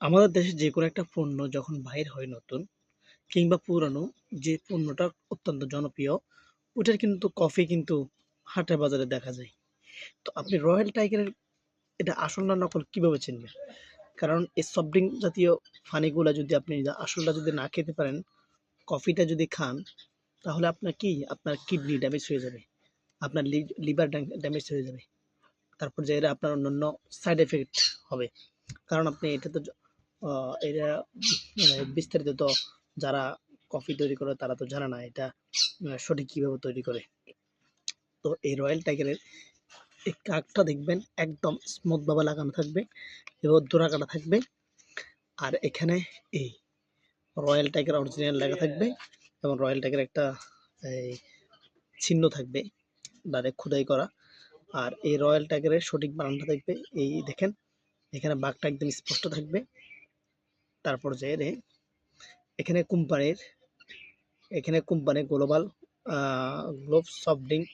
আমাদের দেশে যেকোনো একটা পণ্য যখন বাহির হয় নতুন কিংবা পুরানো, যে পণ্যটা অত্যন্ত জনপ্রিয়, ওটার কিন্তু কফি কিন্তু হাটে বাজারে দেখা যায়। তো আপনি রয়্যাল টাইগারের এটা আসল না নকল কিভাবে চিনবেন? কারণ এই সফট ড্রিঙ্ক জাতীয় পানিগুলা যদি আপনি আসলটা যদি না খেতে পারেন, কফিটা যদি খান, তাহলে আপনার কিডনি ড্যামেজ হয়ে যাবে। আপনার লিভার ড্যামেজ হয়ে যাবে। তারপর যে এটা আপনার অন্যান্য সাইড এফেক্ট হবে। কারণ আপনি এটা তো এটা বিস্তারিত তো যারা কফি তৈরি করে তারা তো জানে না এটা সঠিক কিভাবে তৈরি করে। তো এই রয়্যাল টাইগারের এই কার্ডটা দেখবেন একদম স্মুথ ভাবে লাগানো থাকবে এবং ডোরা কাটা থাকবে। আর এখানে এই রয়্যাল টাইগার অরিজিনাল লেখা থাকবে এবং রয়্যাল টাইগার একটা এই চিহ্ন থাকবে ডাইরেক্ট খোদাই করা। আর এই রয়্যাল টাইগারের সঠিক বানানটা থাকবে এই দেখেন, এখানে বাঘটা একদম স্পষ্ট থাকবে। তারপর যে এখানে কোম্পানির global Globe soft drink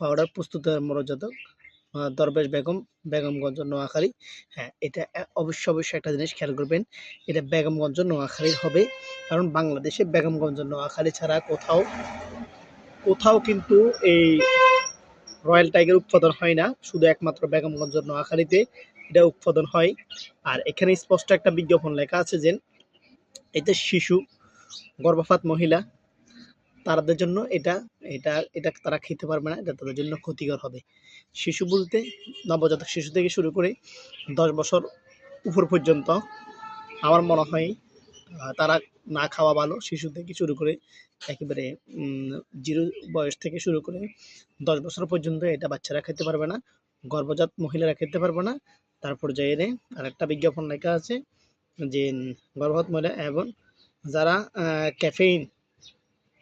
powder প্রস্তুতের মরজাত দরবেশ বেগমগঞ্জ নোয়াখালী। হ্যাঁ, এটা অবশ্যই একটা জিনিস খেয়াল করবেন, এটা বেগমগঞ্জ নোয়াখালীর হবে। কারণ বাংলাদেশে বেগমগঞ্জ নোয়াখালী ছাড়া কোথাও কোথাও কিন্তু এই রয়্যাল টাইগার উৎপাদন হয় না, শুধু একমাত্র বেগমগঞ্জ নোয়াখালীতে এটা উৎপাদন হয়। আর এখানে স্পষ্ট একটা বিজ্ঞাপন লেখা আছে যে এতে শিশু, গর্ভপাত মহিলা তাদের জন্য এটা এটা এটা তারা খেতে পারবে না, এটা তাদের জন্য ক্ষতিকর হবে। শিশু বলতে নবজাতক শিশু থেকে শুরু করে 10 বছর উপর পর্যন্ত আমার মনে হয় তারা না খাওয়া ভালো। শিশু থেকে শুরু করে একেবারে 0 বয়স থেকে শুরু করে 10 বছর পর্যন্ত এটা বাচ্চারা খেতে পারবে না, গর্ভজাত মহিলারা খেতে পারবে না। তারপর যাই আরেকটা বিজ্ঞাপন লেখা আছে যে গর্ভবতী মহিলা এবং যারা ক্যাফেইন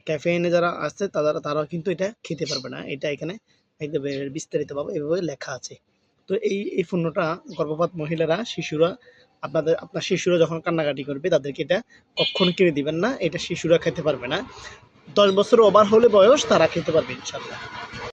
ক্যাফেইনে যারা আছে তারাও কিন্তু এটা খেতে পারবে না। এটা এখানে একদম বিস্তারিতভাবে এভাবে লেখা আছে। তো এই পণ্যটা গর্ভপাত মহিলারা, শিশুরা, আপনার শিশুরা যখন কান্নাকাটি করবে তাদেরকে এটা কখনো কিনে দিবেন না। এটা শিশুরা খেতে পারবে না। 10 বছর ওভার হলে বয়স তারা খেতে পারবে ইনশাল্লাহ।